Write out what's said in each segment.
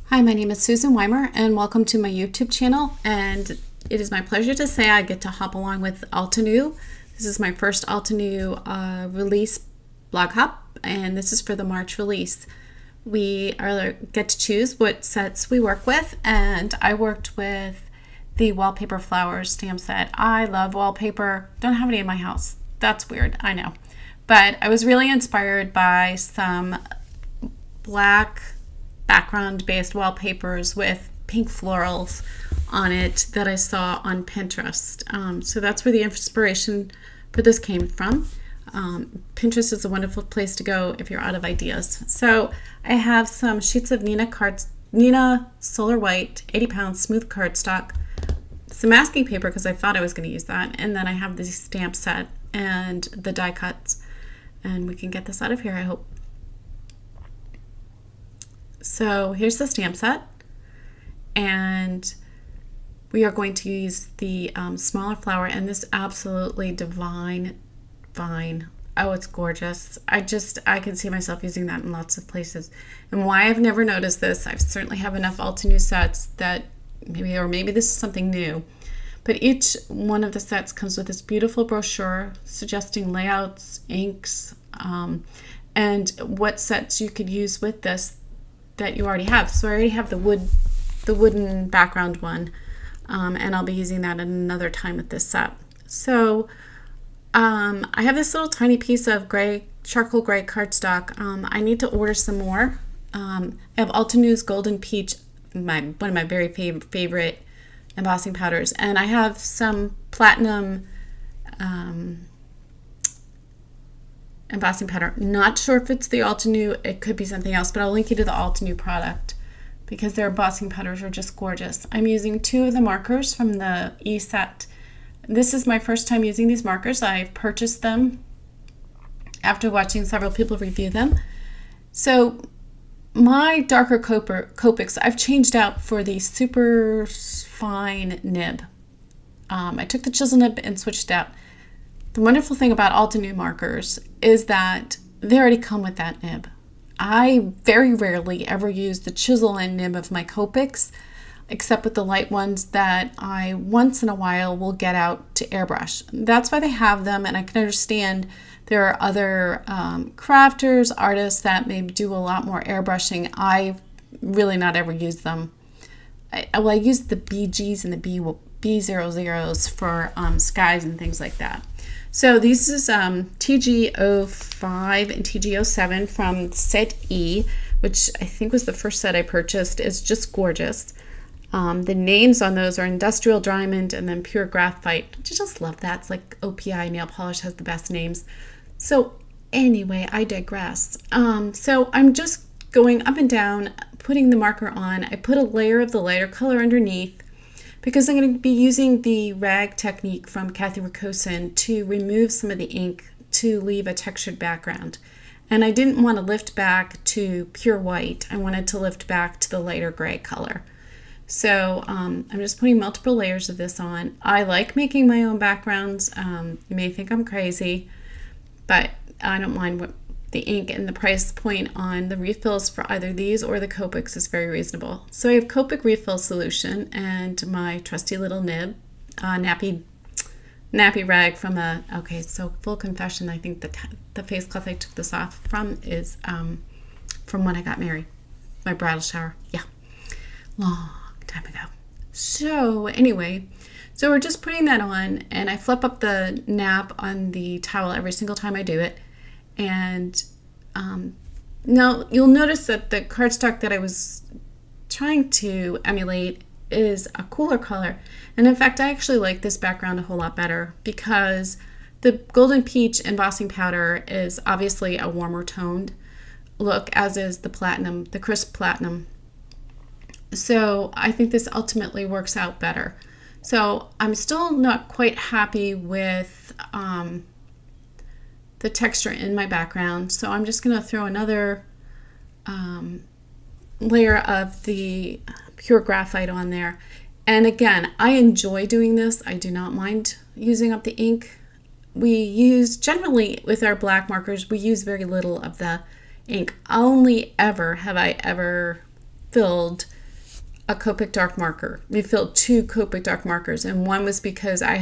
Hi, my name is Susan Weimer and welcome to my YouTube channel, and it is my pleasure to say I get to hop along with Altenew. This is my first Altenew release blog hop, and this is for the March release. We get to choose what sets we work with, and I worked with the Wallpaper Flower Stamp Set. I love wallpaper. Don't have any in my house. That's weird, I know. But I was really inspired by some black background based wallpapers with pink florals on it that I saw on Pinterest. So that's where the inspiration for this came from. Pinterest is a wonderful place to go if you're out of ideas. So I have some sheets of Nina Solar White 80 pound smooth cardstock, some masking paper because I thought I was going to use that, and then I have the stamp set and the die cuts, and we can get this out of here, I hope. So here's the stamp set, and we are going to use the smaller flower, and this absolutely divine vine. Oh, it's gorgeous. I can see myself using that in lots of places. And why I've never noticed this, I certainly have enough Altenew sets that maybe this is something new, but each one of the sets comes with this beautiful brochure suggesting layouts, inks, and what sets you could use with this that you already have. So I already have the wooden background one, and I'll be using that at another time with this set. So I have this little tiny piece of charcoal gray cardstock. I need to order some more. I have Altenew's Golden Peach, one of my very favorite embossing powders, and I have some platinum embossing powder. Not sure if it's the Altenew, it could be something else, but I'll link you to the Altenew product because their embossing powders are just gorgeous. I'm using two of the markers from the E set. This is my first time using these markers. I've purchased them after watching several people review them. So my darker Copics I've changed out for the super fine nib. I took the chisel nib and switched out. The wonderful thing about Altenew markers is that they already come with that nib. I very rarely ever use the chisel and nib of my Copics, except with the light ones that I once in a while will get out to airbrush. That's why they have them, and I can understand there are other crafters, artists that may do a lot more airbrushing. I really not ever use them. I use the BGs and the B00s for skies and things like that. So this is TG05 and TG07 from set E, which I think was the first set I purchased. It's just gorgeous. The names on those are Industrial Diamond and then Pure Graphite. I just love that. It's like OPI nail polish has the best names. So anyway, I digress. So I'm just going up and down, putting the marker on. I put a layer of the lighter color underneath because I'm going to be using the rag technique from Kathy Rakosin to remove some of the ink to leave a textured background. And I didn't want to lift back to pure white. I wanted to lift back to the lighter gray color. So I'm just putting multiple layers of this on. I like making my own backgrounds. You may think I'm crazy, but I don't mind what the ink, and the price point on the refills for either these or the Copics is very reasonable. So I have Copic refill solution and my trusty little nib, nappy rag from okay, so full confession, I think the face cloth I took this off from is from when I got married, my bridal shower. Yeah, long time ago. So anyway, so we're just putting that on, and I flip up the nap on the towel every single time I do it. And now you'll notice that the cardstock that I was trying to emulate is a cooler color. And in fact, I actually like this background a whole lot better because the Golden Peach embossing powder is obviously a warmer toned look, as is the platinum, the crisp platinum. So I think this ultimately works out better. So I'm still not quite happy with the texture in my background. So I'm just going to throw another layer of the pure graphite on there. And again, I enjoy doing this. I do not mind using up the ink. We use, generally with our black markers, we use very little of the ink. Only ever have I ever filled a Copic dark marker, refilled 2 Copic dark markers, and one was because I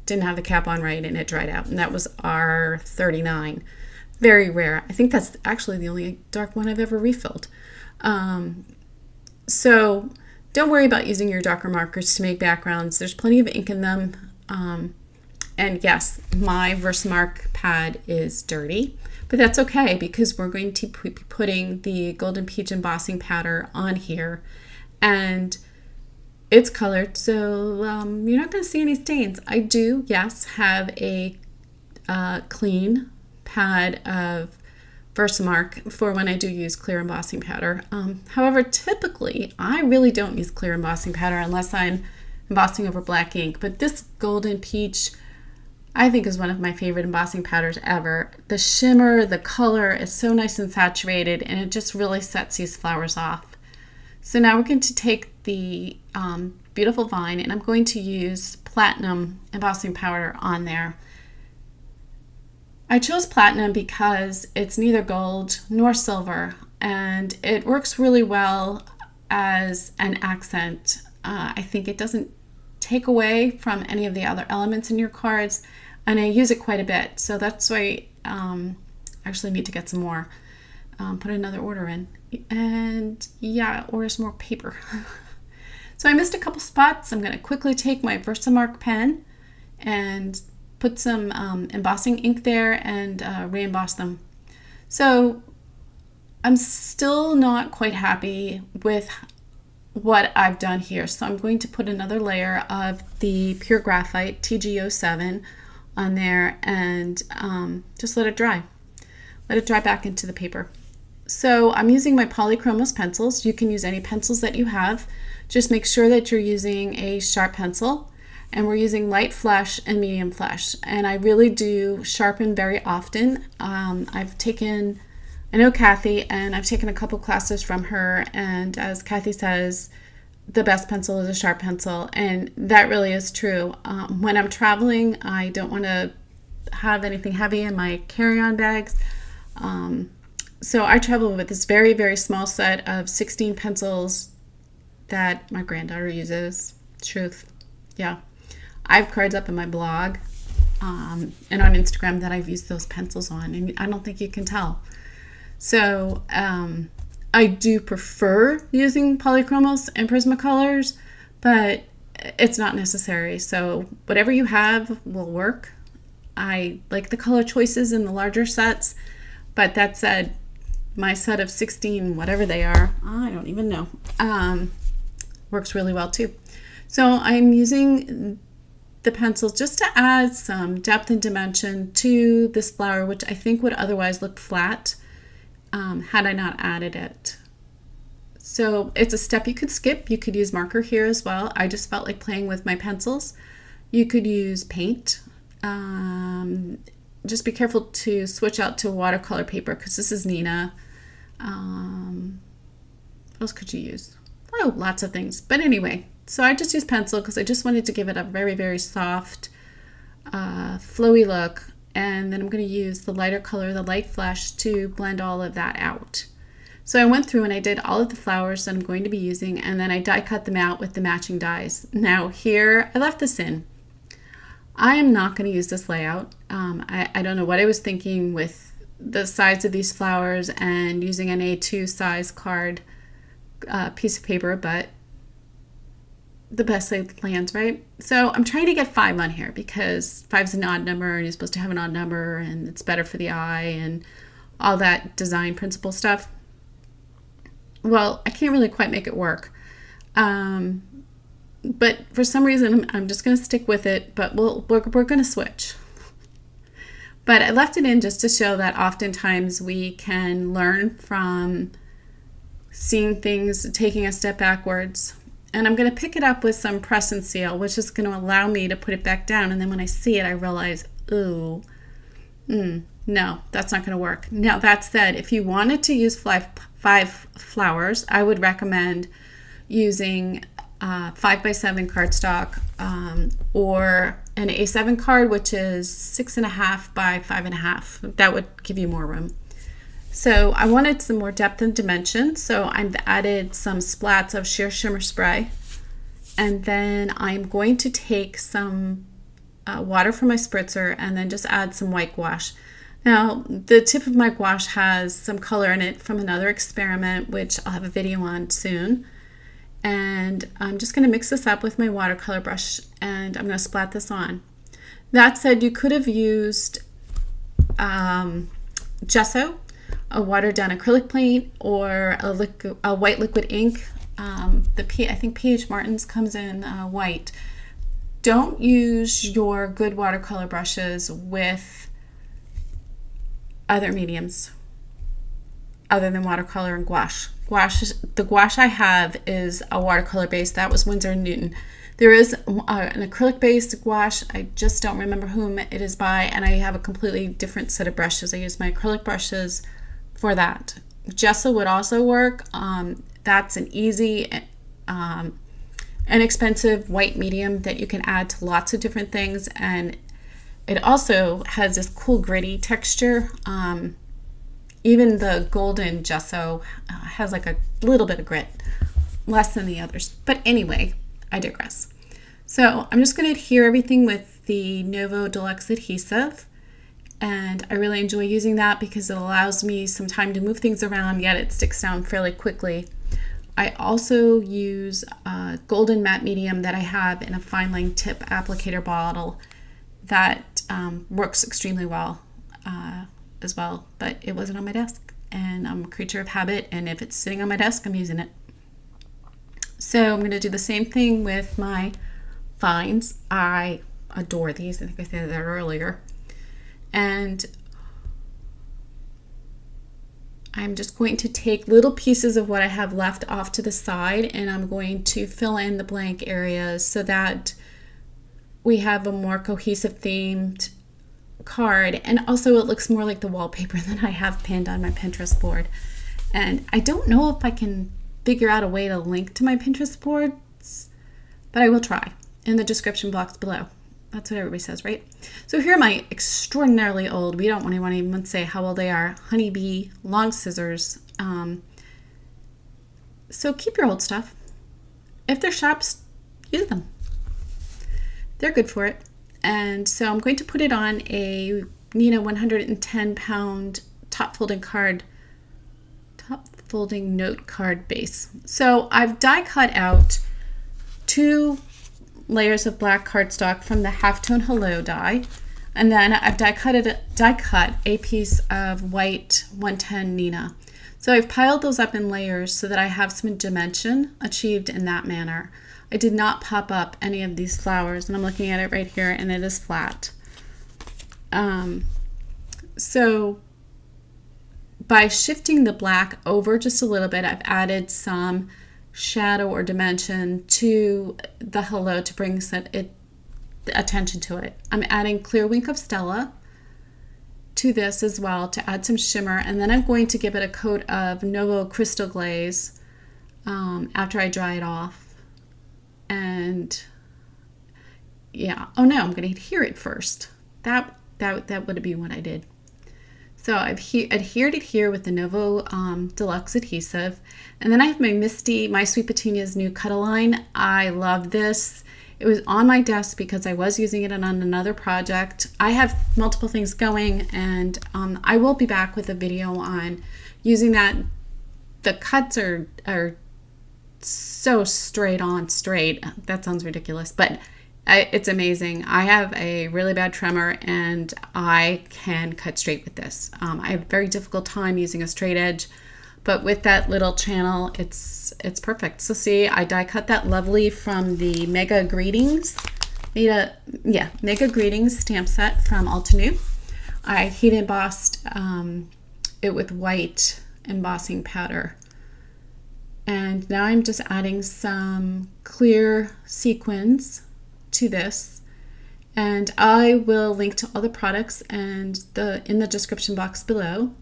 didn't have the cap on right and it dried out, and that was R39. Very rare. I think that's actually the only dark one I've ever refilled. So don't worry about using your darker markers to make backgrounds. There's plenty of ink in them. And yes, my Versamark pad is dirty, but that's okay because we're going to be putting the Golden Peach embossing powder on here, and it's colored, so you're not going to see any stains. I do, yes, have a clean pad of Versamark for when I do use clear embossing powder. However, typically, I really don't use clear embossing powder unless I'm embossing over black ink, but this Golden Peach I think is one of my favorite embossing powders ever. The shimmer, the color is so nice and saturated, and it just really sets these flowers off. So now we're going to take the beautiful vine, and I'm going to use platinum embossing powder on there. I chose platinum because it's neither gold nor silver, and it works really well as an accent. I think it doesn't take away from any of the other elements in your cards, and I use it quite a bit, so that's why I actually need to get some more. Put another order in, and yeah, order some more paper. So I missed a couple spots. I'm going to quickly take my Versamark pen and put some embossing ink there and re-emboss them. So I'm still not quite happy with what I've done here, so I'm going to put another layer of the pure graphite TG07 on there and just let it dry. Let it dry back into the paper. So I'm using my Polychromos pencils. You can use any pencils that you have. Just make sure that you're using a sharp pencil, and we're using light flesh and medium flesh, and I really do sharpen very often. I know Kathy, and I've taken a couple classes from her, and as Kathy says, the best pencil is a sharp pencil, and that really is true. When I'm traveling, I don't want to have anything heavy in my carry-on bags, so I travel with this very, very small set of 16 pencils that my granddaughter uses. Truth. Yeah. I have cards up in my blog and on Instagram that I've used those pencils on, and I don't think you can tell. So I do prefer using Polychromos and Prismacolors, but it's not necessary. So whatever you have will work. I like the color choices in the larger sets, but that said, my set of 16, whatever they are, I don't even know, works really well too. So I'm using the pencils just to add some depth and dimension to this flower, which I think would otherwise look flat had I not added it. So it's a step you could skip. You could use marker here as well. I just felt like playing with my pencils. You could use paint. Just be careful to switch out to watercolor paper because this is Nina. What else could you use? Oh, lots of things. But anyway, so I just used pencil because I just wanted to give it a very, very soft, flowy look. And then I'm going to use the lighter color, the light flesh, to blend all of that out. So I went through and I did all of the flowers that I'm going to be using, and then I die cut them out with the matching dies. Now here, I left this in. I am not going to use this layout. I don't know what I was thinking with the size of these flowers and using an A2 size card piece of paper, but the best laid plans, right? So I'm trying to get 5 on here because 5 is an odd number and you're supposed to have an odd number and it's better for the eye and all that design principle stuff. Well, I can't really quite make it work. But for some reason, I'm just going to stick with it, but we're going to switch. But I left it in just to show that oftentimes we can learn from seeing things, taking a step backwards. And I'm going to pick it up with some press and seal, which is going to allow me to put it back down. And then when I see it, I realize, ooh, no, that's not going to work. Now, that said, if you wanted to use five flowers, I would recommend using 5x7 cardstock or an A7 card, which is 6.5 by 5.5. That would give you more room. So I wanted some more depth and dimension, so I've added some splats of sheer shimmer spray, and then I'm going to take some water from my spritzer and then just add some white gouache. Now the tip of my gouache has some color in it from another experiment, which I'll have a video on soon, and I'm just going to mix this up with my watercolor brush and I'm going to splat this on. That said, you could have used gesso, a watered down acrylic paint, or a white liquid ink. I think PH Martin's comes in white. Don't use your good watercolor brushes with other mediums other than watercolor and gouache. The gouache I have is a watercolor base. That was Winsor & Newton. There is an acrylic based gouache. I just don't remember whom it is by, and I have a completely different set of brushes. I use my acrylic brushes for that. Gesso would also work. That's an easy, inexpensive white medium that you can add to lots of different things, and it also has this cool gritty texture. Even the golden gesso has like a little bit of grit, less than the others. But anyway, I digress. So I'm just going to adhere everything with the Novo Deluxe adhesive, and I really enjoy using that because it allows me some time to move things around, yet it sticks down fairly quickly. I also use a golden matte medium that I have in a fine line tip applicator bottle that works extremely well as well, but it wasn't on my desk, and I'm a creature of habit, and if it's sitting on my desk, I'm using it. So I'm going to do the same thing with my fines. I adore these. I think I said that earlier. And I'm just going to take little pieces of what I have left off to the side, and I'm going to fill in the blank areas so that we have a more cohesive themed card, and also it looks more like the wallpaper that I have pinned on my Pinterest board. And I don't know if I can figure out a way to link to my Pinterest boards, but I will try in the description box below. That's what everybody says, right? So here are my extraordinarily old, we don't want to even say how old they are, honeybee long scissors. So keep your old stuff. If they're sharps, use them. They're good for it. And so I'm going to put it on a Nina 110 pound top folding note card base. So I've die cut out 2 layers of black cardstock from the Halftone Hello die, and then I've die cut a piece of white 110 Nina. So I've piled those up in layers so that I have some dimension achieved in that manner. I did not pop up any of these flowers, and I'm looking at it right here, and it is flat. So by shifting the black over just a little bit, I've added some shadow or dimension to the hello to bring attention to it. I'm adding Clear Wink of Stella to this as well to add some shimmer, and then I'm going to give it a coat of Novo Crystal Glaze after I dry it off. And yeah, oh no, I'm going to adhere it first. That would be what I did. So I've adhered it here with the Novo Deluxe adhesive. And then I have my Sweet Petunia's new Cut-A-Line. I love this. It was on my desk because I was using it on another project. I have multiple things going, and I will be back with a video on using that. The cuts are so straight. That sounds ridiculous, but it's amazing. I have a really bad tremor, and I can cut straight with this. I have a very difficult time using a straight edge, but with that little channel, it's perfect. So see, I die cut that lovely from the Mega Greetings stamp set from Altenew. I heat embossed it with white embossing powder. And now I'm just adding some clear sequins to this, and I will link to all the products and in the description box below.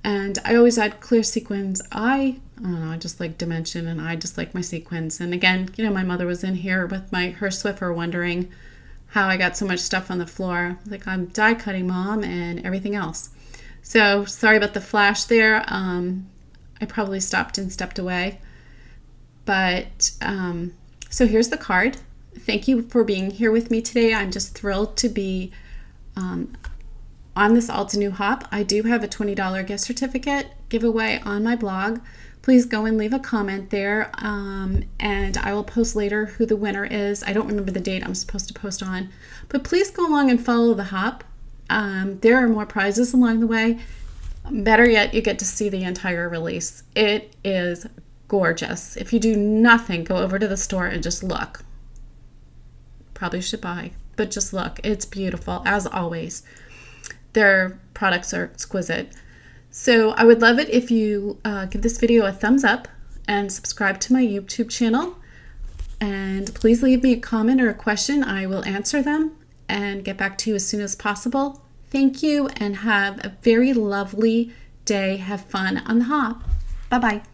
And I always add clear sequins. I don't know, I just like dimension, and I just like my sequins. And again, my mother was in here with her Swiffer wondering how I got so much stuff on the floor. Like, I'm die cutting, Mom, and everything else. So sorry about the flash there. I probably stopped and stepped away. But so here's the card. Thank you for being here with me today. I'm just thrilled to be on this Altenew hop. I do have a $20 gift certificate giveaway on my blog. Please go and leave a comment there, and I will post later who the winner is. I don't remember the date I'm supposed to post on, but please go along and follow the hop. There are more prizes along the way. Better yet, you get to see the entire release. It is gorgeous. If you do nothing, go over to the store and just look. Probably should buy, but just look. It's beautiful, as always. Their products are exquisite. So I would love it if you give this video a thumbs up and subscribe to my YouTube channel. And please leave me a comment or a question. I will answer them and get back to you as soon as possible. Thank you and have a very lovely day. Have fun on the hop. Bye-bye.